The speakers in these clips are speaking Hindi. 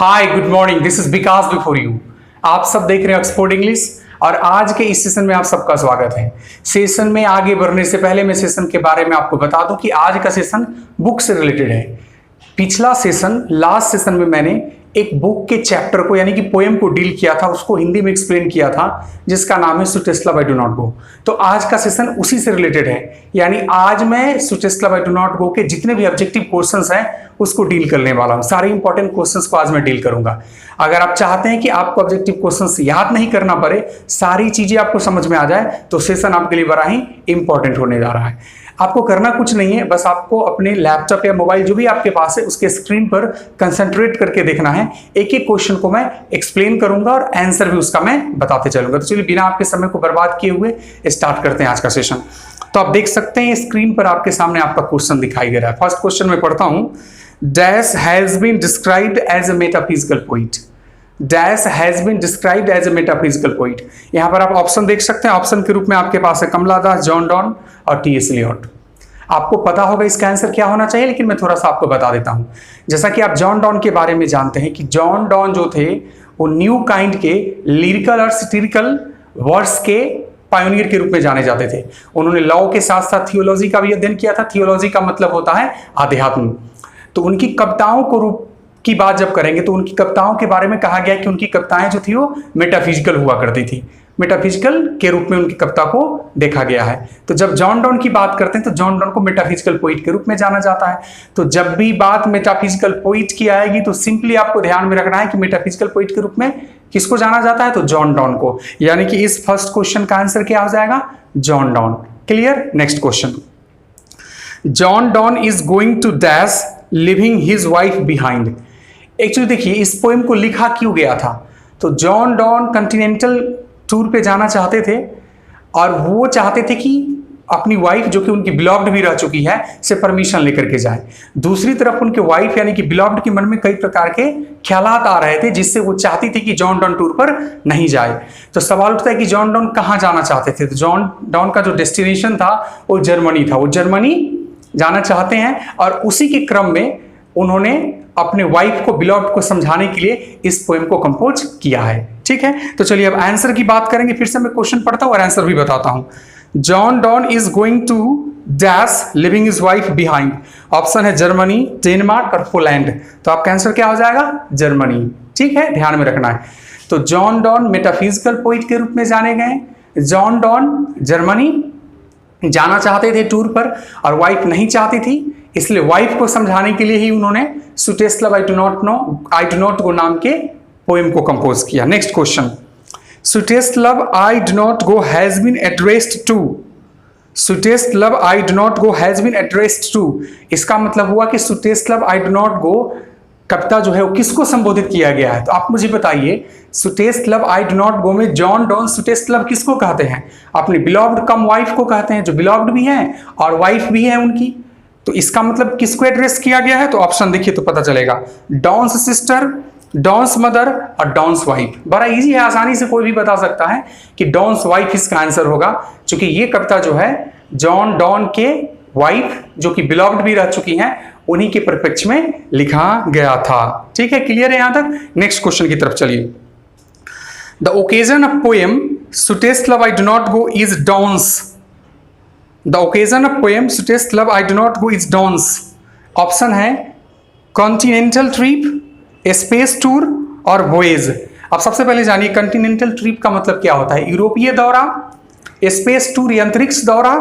Hi good morning, this is Vikas before you. आप सब देख रहे हैं ऑक्सफोर्ड इंग्लिश और आज के इस सेशन में आप सबका स्वागत है। सेशन में आगे बढ़ने से पहले मैं सेशन के बारे में आपको बता दूं कि आज का सेशन बुक से रिलेटेड है। पिछला सेशन लास्ट सेशन में मैंने एक बुक के चैप्टर को यानी कि पोएम को डील किया था, उसको हिंदी में एक्सप्लेन किया था जिसका नाम है sweetest love I do not go. तो आज का सेशन उसी से रिलेटेड है, यानी आज मैं sweetest love I do not go के जितने भी ऑब्जेक्टिव क्वेश्चंस हैं उसको डील करने वाला हूं। सारे इंपॉर्टेंट क्वेश्चंस को आज मैं डील करूंगा। अगर आप चाहते हैं कि आपको ऑब्जेक्टिव क्वेश्चंस याद नहीं करना पड़े, सारी चीजें आपको समझ में आ जाए, तो सेशन आपके लिए बड़ा ही इंपॉर्टेंट होने जा रहा है। आपको करना कुछ नहीं है, बस आपको अपने लैपटॉप या मोबाइल जो भी आपके पास है उसके स्क्रीन पर कंसंट्रेट करके देखना है। एक एक क्वेश्चन को मैं एक्सप्लेन करूंगा और आंसर भी उसका मैं बताते चलूंगा। तो चलिए बिना आपके समय को बर्बाद किए हुए स्टार्ट करते हैं आज का सेशन। तो आप देख सकते हैं स्क्रीन पर आपके सामने आपका क्वेश्चन दिखाई दे रहा है। फर्स्ट क्वेश्चन में पढ़ता हूं, dash has been described as a metaphysical poet. Dash has been described as a metaphysical poet. यहां पर आप ऑप्शन देख सकते हैं। ऑप्शन के रूप में आपके पास है कमला दास, जॉन डॉन और टी.एस. एलियट। आपको पता होगा इसका आंसर क्या होना चाहिए, लेकिन मैं थोड़ा सा आपको बता देता हूं। जैसा कि आप जॉन डॉन के बारे में जानते हैं कि जॉन डॉन जो थे वो न्यू काइंड के लिरिकल और सैटिरिकल वर्ड्स के पायोनियर के रूप में जाने जाते थे। उन्होंने लॉ के साथ साथ थियोलॉजी का भी अध्ययन किया था। थियोलॉजी का मतलब होता है आध्यात्म। तो उनकी कविताओं को रूप की बात जब करेंगे तो उनकी कविताओं के बारे में कहा गया कि उनकी कविताएं जो थी वो मेटाफिजिकल हुआ करती थी। मेटाफिजिकल के रूप में उनकी कविता को देखा गया है। तो जब जॉन डॉन की बात करते हैं तो जॉन डॉन को मेटाफिजिकल पोइट के रूप में जाना जाता है। तो जब भी बात मेटाफिजिकल पोइट की आएगी तो सिंपली आपको ध्यान में रखना है कि मेटाफिजिकल पोइट के रूप में किसको जाना जाता है, तो जॉन डॉन को। यानी कि इस फर्स्ट क्वेश्चन का आंसर क्या हो जाएगा, John Donne. Clear. Next question, John Donne is going to dash leaving his wife behind. Actually देखिए इस पोएम को लिखा क्यों गया था, तो जॉन डॉन कॉन्टिनेंटल टूर पे जाना चाहते थे और वो चाहते थे कि अपनी वाइफ जो कि उनकी बिलॉव्ड भी रह चुकी है से परमिशन लेकर के जाए। दूसरी तरफ उनके वाइफ यानी कि बिलॉव्ड के मन में कई प्रकार के ख्यालात आ रहे थे जिससे वो चाहती थी कि जॉन डॉन टूर पर नहीं जाए। तो सवाल उठता है कि जॉन डॉन कहाँ जाना चाहते थे। तो जॉन डॉन का जो डेस्टिनेशन था वो जर्मनी था। वो जर्मनी जाना चाहते हैं और उसी के क्रम में उन्होंने अपने वाइफ को बिलॉव्ड को समझाने के लिए इस पोएम को कंपोज किया है। ठीक है, तो चलिए अब आंसर की बात करेंगे। फिर से मैं क्वेश्चन पढ़ता हूं और आंसर भी बताता हूं। John Donne is going to dash leaving his wife behind. Option है जर्मनी, डेनमार्क और पोलैंड। तो आपका आंसर क्या हो जाएगा, जर्मनी। ठीक है, ध्यान में रखना है। तो जॉन डॉन मेटाफिजिकल पोइट के रूप में जाने गए। जॉन डॉन जर्मनी जाना चाहते थे टूर पर और वाइफ नहीं चाहती थी, इसलिए वाइफ को समझाने के लिए ही उन्होंने sweetest love I do not go नाम के पोएम को कंपोज किया। Next question, sweetest love I do not go has been addressed to. Sweetest love I do not go has been addressed to, इसका मतलब हुआ कि sweetest love I do not go कविता जो है वो किसको संबोधित किया गया है। तो आप मुझे बताइए, sweetest love I do not go में John Donne sweetest love किसको कहते हैं, अपनी बिलॉव्ड कम वाइफ को कहते हैं, जो बिलॉव्ड भी है और वाइफ भी है उनकी। तो इसका मतलब किसको एड्रेस किया गया है, तो ऑप्शन देखिए तो पता चलेगा, डॉन्स सिस्टर, डॉन्स मदर और डॉन्स वाइफ। बड़ा इजी है, आसानी से कोई भी बता सकता है कि डॉन्स वाइफ इसका आंसर होगा, क्योंकि ये कविता जो है जॉन डॉन के वाइफ जो कि बिलॉव्ड भी रह चुकी हैं उन्हीं के परिप्रेक्ष्य में लिखा गया था। ठीक है, क्लियर है यहां तक। नेक्स्ट क्वेश्चन की तरफ चलिए। The occasion of poem sweetest love I do not go is Donne's. The occasion of poem sweetest love I do not go is Donne's. Option है कॉन्टिनेंटल ट्रिप, स्पेस टूर और वॉयेज। अब सबसे पहले जानिए कॉन्टिनेंटल ट्रिप का मतलब क्या होता है, यूरोपीय दौरा, स्पेस टूर अंतरिक्ष दौरा,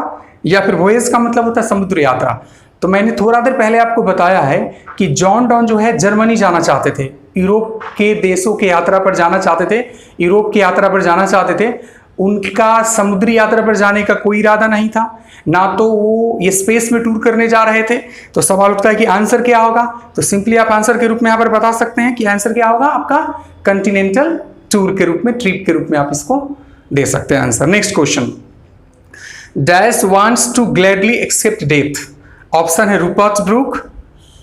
या फिर वॉयेज का मतलब होता है समुद्र यात्रा। तो मैंने थोड़ा देर पहले आपको बताया है कि जॉन डॉन जो है जर्मनी जाना चाहते थे, यूरोप के देशों के यात्रा पर जाना चाहते थे, यूरोप की यात्रा पर जाना चाहते थे। उनका समुद्री यात्रा पर जाने का कोई इरादा नहीं था, ना तो वो ये स्पेस में टूर करने जा रहे थे। तो सवाल उठता है कि आंसर क्या होगा, तो सिंपली आप आंसर के रूप में यहाँ पर बता सकते हैं कि आंसर क्या होगा आपका कॉन्टिनेंटल टूर के रूप में, ट्रिप के रूप में आप इसको दे सकते हैं answer. Next question, dash wants to gladly accept death. Option है रूपर्ट ब्रूक,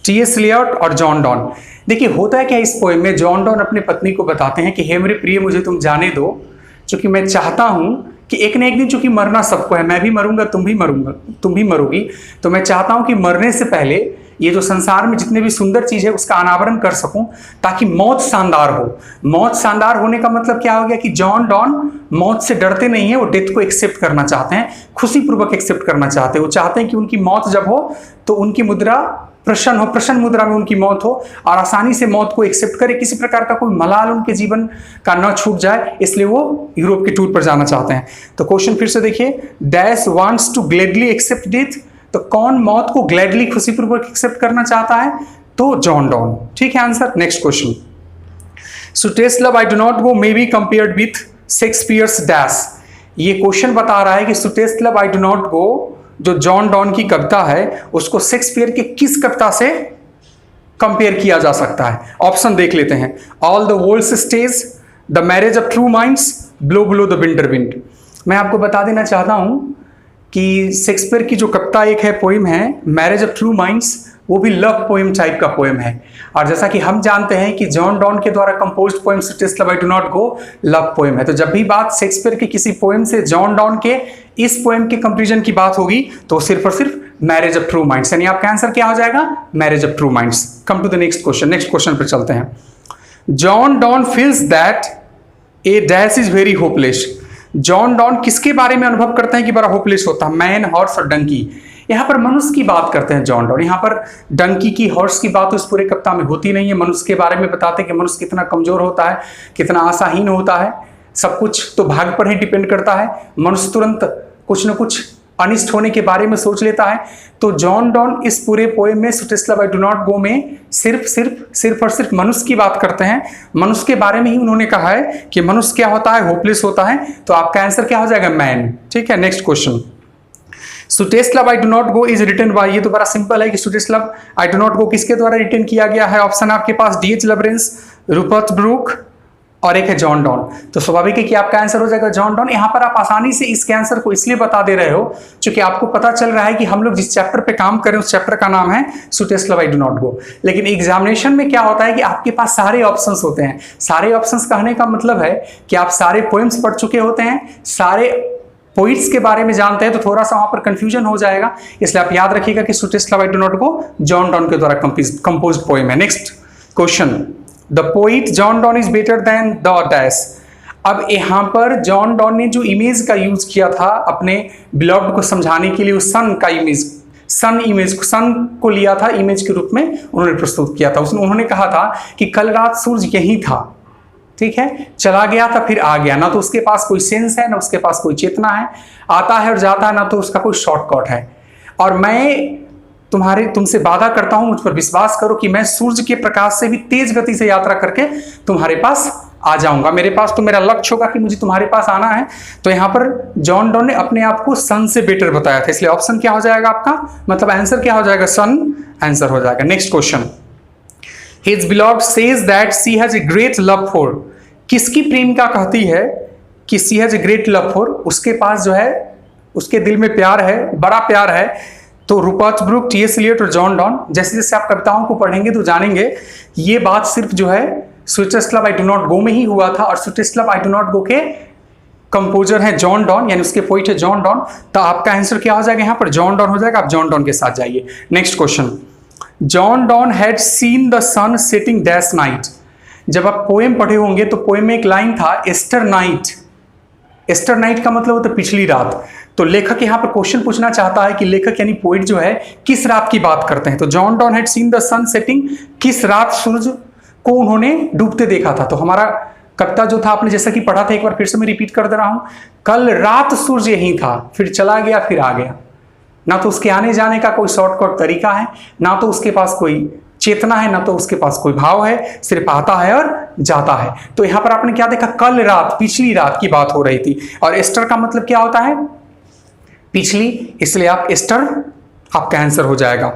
टी.एस. एलियट और जॉन डॉन। देखिए होता है क्या इस पोएम में, जॉन डॉन अपने पत्नी को बताते हैं कि हे मेरे प्रिय मुझे तुम जाने दो, क्योंकि मैं चाहता हूं कि एक न एक दिन, चूंकि मरना सबको है, मैं भी मरूंगा, तुम भी मरोगी, तो मैं चाहता हूं कि मरने से पहले ये जो संसार में जितने भी सुंदर चीज है उसका अनावरण कर सकूं, ताकि मौत शानदार हो। मौत शानदार होने का मतलब क्या हो गया कि जॉन डॉन मौत से डरते नहीं है, वो डेथ को एक्सेप्ट करना चाहते हैं, खुशीपूर्वक एक्सेप्ट करना चाहते हैं। वो चाहते हैं कि उनकी मौत जब हो तो उनकी मुद्रा प्रसन्न हो, प्रसन्न मुद्रा में उनकी मौत हो और आसानी से मौत को एक्सेप्ट करे, किसी प्रकार का कोई मलाल उनके जीवन का न छूट जाए, इसलिए वो यूरोप के टूर पर जाना चाहते हैं। तो क्वेश्चन फिर से देखिए, dash wants to gladly accept death, तो कौन मौत को ग्लैडली खुशीपूर्वक एक्सेप्ट करना चाहता है? तो जॉन डॉन। ठीक है answer. Next question, sweetest love I do not go may be compared with Shakespeare's dash. ये क्वेश्चन बता रहा है कि sweetest love I do not go जो जॉन डॉन की कविता है उसको शेक्सपियर के किस कविता से कंपेयर किया जा सकता है? ऑप्शन देख लेते हैं। All the world's stage, the marriage of true minds, blow blow the winter wind. मैं आपको बता देना चाहता हूं कि शेक्सपियर की जो कविता एक है, पोएम है मैरिज ऑफ ट्रू माइंड्स, वो भी लव पोएम टाइप का पोएम है। और जैसा कि हम जानते हैं कि जॉन डॉन के द्वारा composed poem sweetest love I do not go love poem है। तो जब भी बात शेक्सपियर के किसी पोएम से जॉन डॉन के इस पोएम के कंपैरिजन की बात होगी तो सिर्फ और सिर्फ मैरिज ऑफ ट्रू माइंड्स, यानी आपका आंसर क्या हो जाएगा? Marriage of true minds. Come to the next question. Next question पर चलते हैं। John Donne feels that a dash is very hopeless. John Donne किसके बारे में अनुभव करते हैं कि बड़ा होपलेस होता है? मैन, हॉर्स और डंकी। यहाँ पर मनुष्य की बात करते हैं जॉन डॉन। यहाँ पर डंकी की, हॉर्स की बात उस पूरे कविता में होती नहीं है। मनुष्य के बारे में बताते हैं कि मनुष्य कितना कमजोर होता है, कितना आशाहीन होता है, सब कुछ तो भाग्य पर ही डिपेंड करता है। मनुष्य तुरंत कुछ न कुछ अनिष्ट होने के बारे में सोच लेता है। तो जॉन डॉन इस पूरे पोएम में sweetest love I do not go में सिर्फ और सिर्फ मनुष्य की बात करते हैं। मनुष्य के बारे में ही उन्होंने कहा है कि मनुष्य क्या होता है? होपलेस होता है। तो आपका आंसर क्या हो जाएगा? मैन। ठीक है। Next question, sweetest love I do not go is written by. ये तो बड़ा सिंपल है कि sweetest love I do not go किसके द्वारा रिटन किया गया है? ऑप्शन आपके पास D.H. लवरेंस, रूपर्ट ब्रूक और एक है जॉन डॉन। तो स्वाभाविक है कि आपका आंसर हो जाएगा जॉन डॉन। यहाँ पर आप आसानी से इसके आंसर को इसलिए बता दे रहे हो क्योंकि आपको पता चल रहा है कि हम लोग जिस चैप्टर पे काम करें उस चैप्टर का नाम है sweetest love I do not go. लेकिन एग्जामिनेशन में क्या होता है कि आपके पास सारे ऑप्शंस होते हैं। सारे ऑप्शंस कहने का मतलब है कि आप सारे पोएम्स पढ़ चुके होते हैं, सारे पोइट्स के बारे में जानते हैं, तो थोड़ा सा वहां पर कंफ्यूजन हो जाएगा। इसलिए आप याद रखिएगा कि sweetest love I do not go John Donne के द्वारा कंपोज्ड पोएम है। Next question, the poet John Donne is better than the dash. अब यहाँ पर जॉन डॉन ने जो इमेज का यूज किया था अपने बिलव्ड को समझाने के लिए, उस सन का इमेज, सन को लिया था इमेज के रूप में उन्होंने प्रस्तुत किया था। उन्होंने कहा था कि कल रात सूरज यही था, ठीक है, चला गया था फिर आ गया, ना तो उसके पास कोई सेंस है ना उसके पास कोई चेतना है, आता है और जाता है, ना तो उसका कोई शॉर्टकट है। और मैं तुमसे वादा करता हूं, मुझ पर विश्वास करो कि मैं सूरज के प्रकाश से भी तेज गति से यात्रा करके तुम्हारे पास आ जाऊंगा। मेरे पास तो मेरा लक्ष्य होगा कि मुझे तुम्हारे पास आना है। तो यहां पर जॉन डॉन ने अपने आप को सन से बेटर बताया था, इसलिए ऑप्शन क्या हो जाएगा आपका, मतलब आंसर क्या हो जाएगा? सन आंसर हो जाएगा। Next question, His beloved says that she has a great love for। किसकी प्रेमिका कहती है कि she has a great love for? उसके पास जो है, उसके दिल में प्यार है, बड़ा प्यार है। तो रूपर्ट ब्रूक, T.S. एलियट और जॉन डॉन, जैसे जैसे आप कविताओं को पढ़ेंगे तो जानेंगे ये बात सिर्फ जो है sweetest love I do not go में ही हुआ था। और sweetest love I do not go के कंपोजर है जॉन डॉन, यानी उसके पोइट है जॉन डॉन। तो आपका आंसर क्या हो जाएगा? यहाँ पर जॉन डॉन हो जाएगा। आप जॉन डॉन के साथ जाइए। Next question, John Donne had seen the sun setting dash night. जब आप पोएम पढ़े होंगे तो पोएम में एक लाइन था एस्टर नाइट। एस्टर नाइट का मतलब होता है पिछली रात। तो लेखक यहाँ पर क्वेश्चन पूछना चाहता है कि लेखक यानी पोइट जो है किस रात की बात करते हैं। तो John Donne had seen the sun setting, किस रात सूरज को उन्होंने डूबते देखा था। तो हमारा कविता जो था आपने जैसा कि पढ़ा था, एक बार फिर से मैं रिपीट कर दे रहा हूं, कल रात सूरज यही था, फिर चला गया फिर आ गया। ना तो उसके आने जाने का कोई शॉर्टकट तरीका है, ना तो उसके पास कोई चेतना है, ना तो उसके पास कोई भाव है, सिर्फ आता है और जाता है। तो यहां पर आपने क्या देखा? कल रात, पिछली रात की बात हो रही थी। और एस्टर का मतलब क्या होता है? पिछली, इसलिए आप एस्टर आपका आंसर हो जाएगा।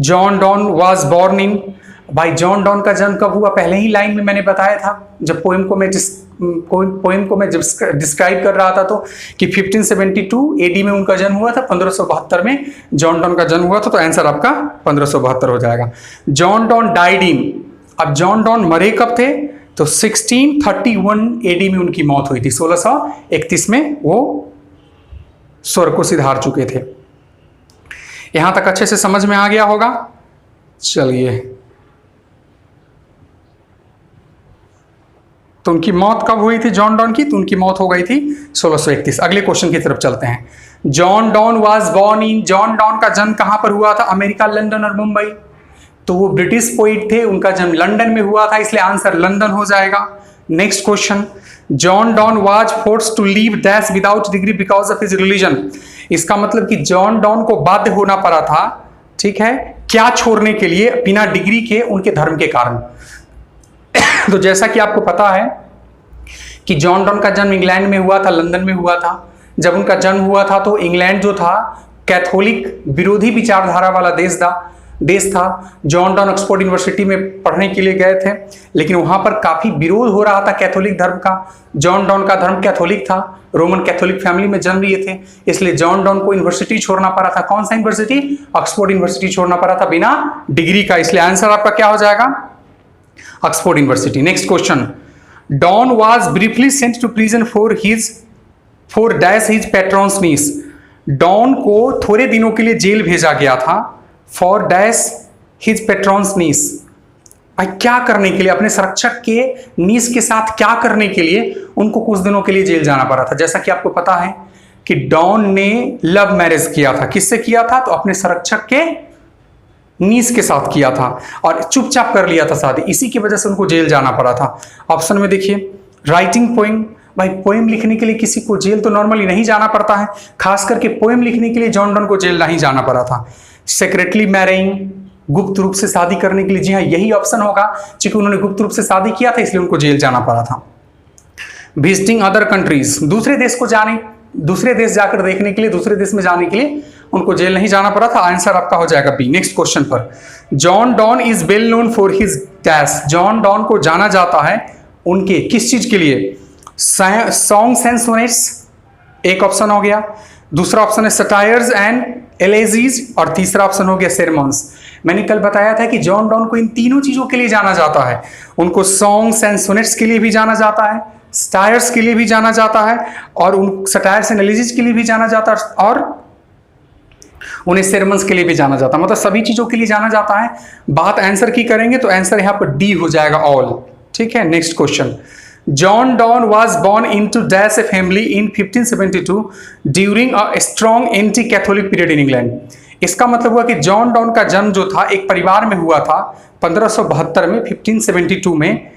John don was born in, भाई जॉन डॉन का जन्म कब हुआ? पहले ही लाइन में मैंने बताया था जब पोएम को मैं डिस्क्राइब कर रहा था तो कि 1572 एडी में उनका जन्म हुआ था, 1572 में जॉन डॉन का जन्म हुआ था। तो आंसर आपका 1572 हो जाएगा। जॉन डॉन डाइड इन, अब जॉन डॉन मरे कब थे? तो 1631 एडी में उनकी मौत हुई थी। 1631 में वो स्वर्ग को सिधार चुके थे। यहां तक अच्छे से समझ में आ गया होगा। चलिए, तो उनकी मौत कब हुई थी जॉन डॉन की? तो उनकी मौत हो गई थी 1631। अगले क्वेश्चन की तरफ चलते हैं। John Donne was born in, John Donne का जन्म कहां पर हुआ था? अमेरिका, लंदन और मुंबई। तो वो ब्रिटिश पोइट थे, उनका जन्म लंदन में हुआ था, इसलिए आंसर लंदन हो जाएगा। Next question, John Donne was forced to leave dash without degree because of his religion. इसका मतलब कि जॉन डॉन को बाध्य होना पड़ा था, ठीक है, क्या छोड़ने के लिए? बिना डिग्री के, उनके धर्म के कारण। तो जैसा कि आपको पता है कि जॉन डॉन का जन्म इंग्लैंड में हुआ था, लंदन में हुआ था। जब उनका जन्म हुआ था तो इंग्लैंड जो था कैथोलिक विरोधी विचारधारा वाला देश था। जॉन डॉन ऑक्सफोर्ड यूनिवर्सिटी में पढ़ने के लिए गए थे, लेकिन वहां पर काफी विरोध हो रहा था कैथोलिक धर्म का। जॉन डॉन का धर्म कैथोलिक था, रोमन कैथोलिक फैमिली में जन्म लिए थे, इसलिए जॉन डॉन को यूनिवर्सिटी छोड़ना पड़ा था। कौन सा यूनिवर्सिटी? ऑक्सफोर्ड यूनिवर्सिटी छोड़ना पड़ा था बिना डिग्री का, इसलिए आंसर आपका क्या हो जाएगा? Oxford University. Next question, Donne was briefly sent to prison for dash his patron's niece. Donne को थोड़े दिनों के लिए जेल भेजा गया था, for dash his patron's niece. भाई क्या करने के लिए? अपने संरक्षक के नीस के साथ क्या करने के लिए उनको कुछ दिनों के लिए जेल जाना पड़ा था? जैसा कि आपको पता है कि डॉन ने लव मैरिज किया था। किससे किया था? तो अपने संरक्षक के नीस के साथ किया था और चुपचाप कर लिया था शादी, इसी की वजह से उनको जेल जाना पड़ा था। ऑप्शन में देखिए, राइटिंग पोइम। भाई पोएम लिखने के लिए किसी को जेल तो नॉर्मली नहीं जाना पड़ता है, खास करके पोएम लिखने के लिए जॉन डॉन को जेल नहीं जाना पड़ा था। सेक्रेटली मैरिंग, गुप्त रूप से शादी करने के लिए, जी हाँ यही ऑप्शन होगा, क्योंकि उन्होंने गुप्त रूप से शादी किया था इसलिए उनको जेल जाना पड़ा था। विजिटिंग अदर कंट्रीज, दूसरे देश जाकर देखने के लिए, दूसरे देश में जाने के लिए उनको जेल नहीं जाना पड़ा था। आंसर आपका हो जाएगा बी। नेक्स्ट क्वेश्चन पर, John Donne is well known for his dash. John Donne को जाना जाता है उनके किस चीज के लिए? सॉन्ग्स एंड सोनेट्स एक ऑप्शन हो गया, दूसरा ऑप्शन है सटायर्स एंड एलेजीज, और तीसरा ऑप्शन हो गया सेरेमॉन्स। मैंने कल बताया था कि जॉन डॉन को इन तीनों चीजों के लिए जाना जाता है। उनको सॉन्ग्स एंड सोनेट्स के लिए भी जाना जाता है, स्टायर्स के लिए भी जाना जाता है, और उन सटायर्स एंड एलेजीज के लिए भी जाना जाता है, और उन्हें सेरेमन्स के लिए भी जाना जाता है। मतलब सभी चीजों के लिए जाना जाता है। बात आंसर की करेंगे तो आंसर यहां पर डी हो जाएगा, ऑल। ठीक है, next question, John don was born into dash a family in 1572 during a strong anti-Catholic period in England। इसका मतलब हुआ कि जॉन डॉन का जन्म जो था एक परिवार में हुआ था 1572 में, 1572 में,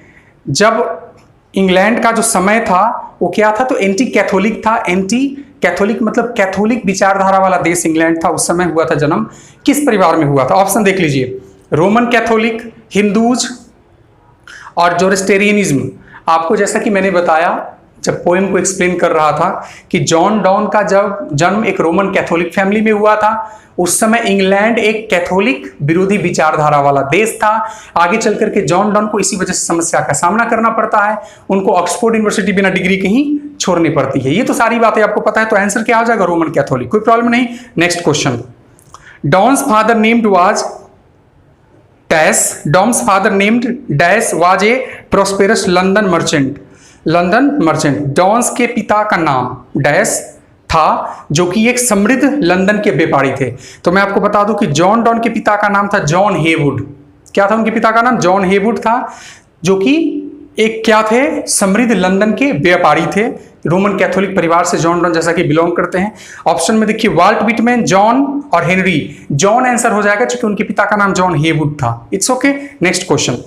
जब इंग्लैंड का जो समय था वो क्या था? तो एंटी कैथोलिक था। एंटी कैथोलिक मतलब कैथोलिक विचारधारा वाला देश इंग्लैंड था, उस समय हुआ था जन्म। किस परिवार में हुआ था? ऑप्शन देख लीजिए, रोमन कैथोलिक, हिंदूज और जोरोस्टेरियनिज्म। आपको जैसा कि मैंने बताया जब पोएम को एक्सप्लेन कर रहा था कि जॉन डॉन का जब जन्म एक रोमन कैथोलिक फैमिली में हुआ था, उस समय इंग्लैंड एक कैथोलिक विरोधी विचारधारा वाला देश था। आगे चल करके जॉन डॉन को इसी वजह से समस्या का सामना करना पड़ता है, उनको ऑक्सफोर्ड यूनिवर्सिटी बिना डिग्री के ही छोड़नी पड़ती है। ये तो सारी बातें आपको पता है, तो आंसर क्या हो जाएगा? रोमन कैथोलिक, कोई प्रॉब्लम नहीं। Next question, Donne's father named was dash. Donne's father named dash was a prosperous London merchant. Donne's के पिता का नाम डैश था, जो कि एक समृद्ध लंदन के व्यापारी थे। तो मैं आपको बता दूं कि जॉन डॉन के पिता का नाम था जॉन हेवुड। क्या था उनके पिता का नाम? जॉन हेवुड था, जो कि एक क्या थे? समृद्ध लंदन के व्यापारी थे। रोमन कैथोलिक परिवार से जॉन डॉन जैसा कि बिलोंग करते हैं। ऑप्शन में देखिए, वाल्ट विटमैन, जॉन और हेनरी। जॉन आंसर हो जाएगा क्योंकि उनके पिता का नाम जॉन हेवुड था। It's okay. Next question,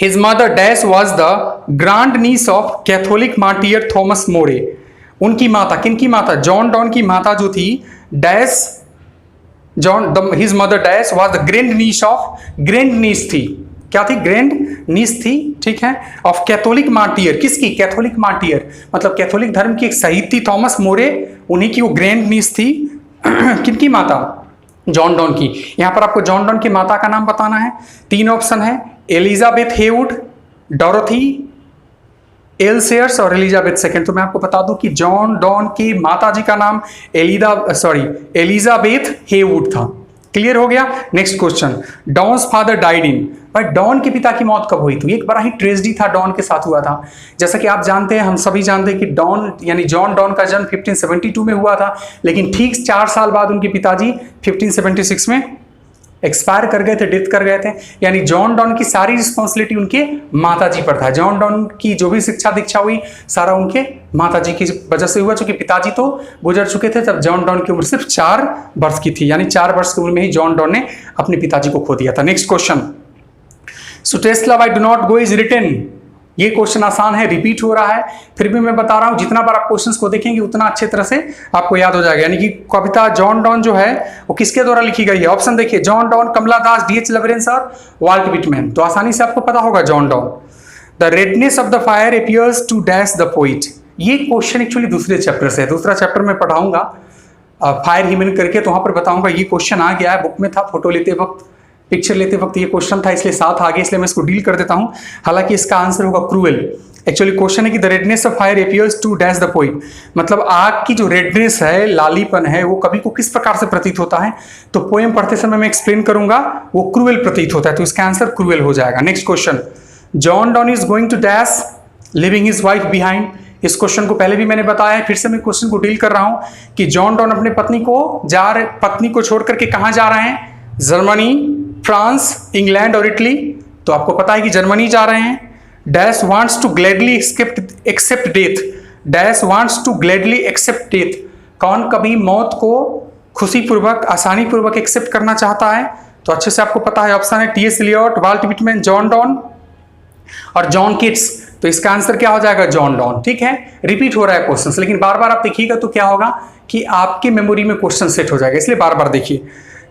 his mother dash was the grand niece of Catholic martyr Thomas More. उनकी माता, किनकी माता? जॉन डॉन की माता जो थी dash, his mother dash was the grand niece थी। क्या थी? ग्रैंड नीस थी, ठीक है, ऑफ कैथोलिक मार्टियर। किसकी? कैथोलिक मार्टियर मतलब कैथोलिक धर्म की एक शहीद थी थॉमस मोरे, उन्हीं की वो ग्रैंड नीस थी। किनकी माता? जॉन डॉन की। यहां पर आपको जॉन डॉन की माता का नाम बताना है। 3 ऑप्शन है, एलिजाबेथ हेवुड, डोरोथी एलसेयर्स और एलिजाबेथ सेकंड। तो मैं आपको बता दूं कि जॉन डॉन की माता जी का नाम एलिजाबेथ हेवुड था। क्लियर हो गया। Next question, Donne's father died in. भाई डॉन के पिता की मौत कब हुई थी? एक बड़ा ही ट्रेजेडी था, डॉन के साथ हुआ था। जैसा कि आप जानते हैं, हम सभी जानते हैं कि डॉन यानी जॉन डॉन का जन्म 1572 में हुआ था, लेकिन ठीक 4 साल बाद उनके पिताजी 1576 में एक्सपायर कर गए थे, डेथ कर गए थे, यानी जॉन डॉन की सारी रिस्पॉन्सिबिलिटी उनके माताजी पर था। जॉन डॉन की जो भी शिक्षा दीक्षा हुई सारा उनके माताजी की वजह से हुआ, चूंकि पिताजी तो गुजर चुके थे जब जॉन डॉन की उम्र सिर्फ 4 वर्ष की थी, यानी 4 वर्ष की उम्र में ही जॉन डॉन ने अपने पिताजी को खो दिया था। Next question, so Tesla why do not go is written. ये क्वेश्चन आसान है, रिपीट हो रहा है, फिर भी मैं बता रहा हूं, जितना बार आप क्वेश्चंस को देखेंगे उतना अच्छे तरह से आपको याद हो जाएगा। यानी कि कविता जॉन डॉन जो है वो किसके द्वारा लिखी गई है? ऑप्शन देखिए, John Donne, Kamala Das, D H Lawrence और वाल्ट विटमैन। तो आसानी से आपको पता होगा John Donne. The redness of the fire appears to dash the poet. ये क्वेश्चन एक्चुअली दूसरे चैप्टर से है, दूसरा चैप्टर में पढ़ाऊंगा फायर ह्यूमन करके, तो वहां पर बताऊंगा। ये क्वेश्चन आ गया है, बुक में था, फोटो लेते वक्त, पिक्चर लेते वक्त ये क्वेश्चन था, इसलिए साथ आ गया, इसलिए मैं इसको डील कर देता हूं। हालांकि इसका आंसर होगा क्रूएल। एक्चुअली क्वेश्चन है कि the redness of fire appears to dash the poet, मतलब आग की जो रेडनेस है, लालीपन है, वो कभी को किस प्रकार से प्रतीत होता है? तो पोएम पढ़ते समय मैं एक्सप्लेन करूंगा, वो क्रूएल प्रतीत होता है, तो इसका आंसर क्रूएल हो जाएगा। Next question, John Donne is going to dash leaving his wife behind. इस क्वेश्चन को पहले भी मैंने बताया है, फिर से मैं क्वेश्चन को डील कर रहा हूं कि जॉन डॉन अपने पत्नी को छोड़ करके कहां जा रहे हैं? जर्मनी, फ्रांस, इंग्लैंड और इटली। तो आपको पता है कि जर्मनी जा रहे हैं। Dash wants to gladly accept death. Dash wants to gladly accept death. कौन कभी मौत को खुशी पूर्वक, आसानी पूर्वक एक्सेप्ट करना चाहता है? तो अच्छे से आपको पता है, ऑप्शन है T S. Eliot, Walt Whitman, John Donne और जॉन किट्स। तो इसका आंसर क्या हो जाएगा? John Donne. ठीक है, रिपीट हो रहा है क्वेश्चन, लेकिन बार बार आप देखिएगा तो क्या होगा कि आपकी मेमोरी में क्वेश्चन सेट हो जाएगा, इसलिए बार बार देखिए।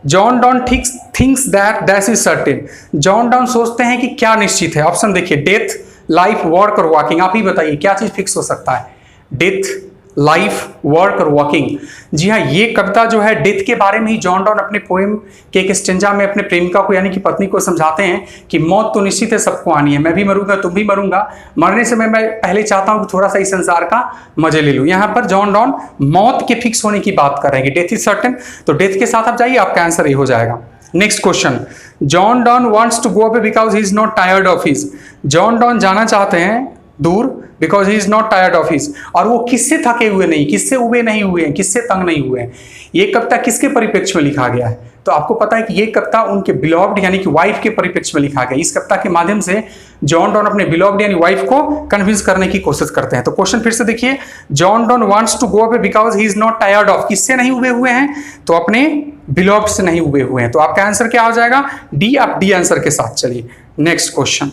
John don thinks that dash is certain. John Donne सोचते हैं कि क्या निश्चित है? ऑप्शन देखिए, डेथ, लाइफ, वर्क और वॉकिंग। आप ही बताइए क्या चीज फिक्स हो सकता है? डेथ, लाइफ, वर्क और वॉकिंग। जी हाँ, ये कविता जो है डेथ के बारे में ही जॉन डॉन अपने पोएम के एक स्टेंजा में अपने प्रेमिका को यानी कि पत्नी को समझाते हैं कि मौत तो निश्चित है, सबको आनी है, मैं भी मरूंगा, तुम भी मरूंगा, मरने से मैं पहले चाहता हूं कि थोड़ा सा इस संसार का मजे ले लूं। यहां पर जॉन डॉन मौत के फिक्स होने की बात कर रहे हैं कि डेथ इज सर्टेन, तो डेथ के साथ आप जाइए, आपका आंसर ये हो जाएगा। Next question, John Donne wants to go away because he is not tired of his. John Donne जाना चाहते हैं दूर because he is not tired of his, और वो किससे थके हुए नहीं, किससे उबे नहीं हुए हैं, किससे तंग नहीं हुए हैं। ये कविता किसके परिप्रेक्ष्य में लिखा गया है? तो आपको पता है कि ये कविता उनके बिलोव्ड यानी कि वाइफ के परिप्रेक्ष्य में लिखा गया। इस कविता के माध्यम से जॉन डॉन अपने बिलोव्ड यानी वाइफ को कन्विंस करने की कोशिश करते हैं। तो क्वेश्चन फिर से देखिए, John Donne wants to go away because he is not tired of, किससे नहीं उबे हुए हैं? तो अपने बिलोव्ड से नहीं उबे हुए हैं। तो आपका आंसर क्या हो जाएगा? डी। आप डी आंसर के साथ चलिए। Next question,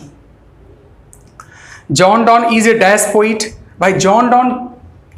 John Donne is a dash poet. भाई John Donne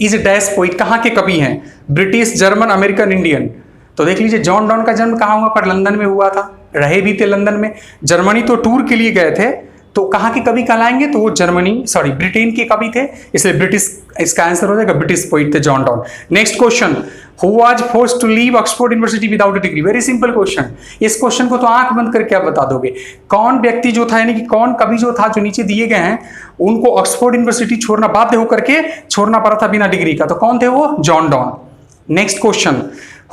is a dash poet कहाँ के कवि हैं? British, German, American, Indian. तो देख लीजिए, जॉन डॉन का जन्म कहाँ हुआ? पर लंदन में हुआ था, रहे भी थे लंदन में। जर्मनी तो टूर के लिए गए थे, तो कहाँ के कवि कहलाएंगे? तो वो ब्रिटेन के कवि थे, इसलिए ब्रिटिश, इसका आंसर हो जाएगा ब्रिटिश पोइट थे John Donne. Next question, who was forced to leave Oxford University without a degree. Very simple question. इस क्वेश्चन को तो आंख बंद करके आप बता दोगे। कौन व्यक्ति जो था यानी कि कौन कवि जो था, जो नीचे दिए गए हैं, उनको ऑक्सफोर्ड यूनिवर्सिटी छोड़ना, बाध्य होकर के छोड़ना पड़ा था बिना डिग्री का। तो कौन थे वो? John Donne. Next question,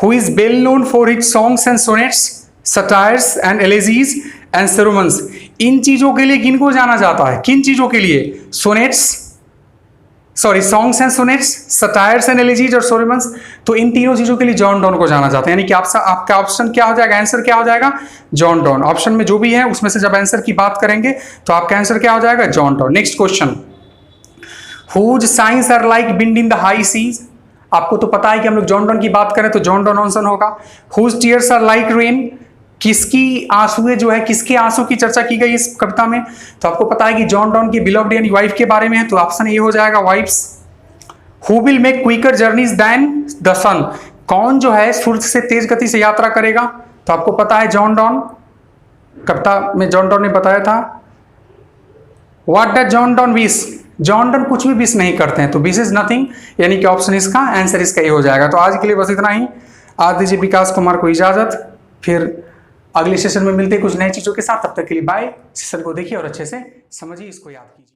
who is well known for his songs and sonnets, satires and elegies and sermons. इन चीजों के लिए किनको जाना जाता है? किन चीजों के लिए? Songs and sonnets, satires and elegies और सेरेमन्स। तो इन तीनों चीजों के लिए जॉन डॉन को जाना जाता है। यानी कि आपका ऑप्शन क्या हो जाएगा? आंसर क्या हो जाएगा? John don. ऑप्शन में जो भी है उसमें से जब आंसर की बात करेंगे तो आपका आंसर क्या हो जाएगा? John Donne. Next question, whose साइंस are like wind in the high seas. आपको तो पता है कि हम लोग जॉन डॉन की बात करें तो जॉन डॉन आंसर होगा। Whose tears are like rain. किसकी आंसुएं जो है, किसके आंसू की चर्चा की गई इस कविता में? तो आपको पता है कि जॉन डॉन की बिलोव्ड यानी वाइफ के बारे में है, तो ऑप्शन ये हो जाएगा wives. Who will make quicker journeys than the sun. कौन जो है सूर्य से तेज गति से यात्रा करेगा? तो आपको पता है जॉन डॉन। कविता में जॉन डॉन ने बताया था। What does John Donne wish. John Donne कुछ भी विश नहीं करते हैं, तो विश इज नथिंग, यानी कि ऑप्शन इसका आंसर इसका ये हो जाएगा। तो आज के लिए बस इतना ही। आज दीजिए विकास कुमार को इजाजत, फिर अगले सेशन में मिलते हैं कुछ नई चीजों के साथ। तब तक के लिए बाय। सेशन को देखिए और अच्छे से समझिए, इसको याद कीजिए।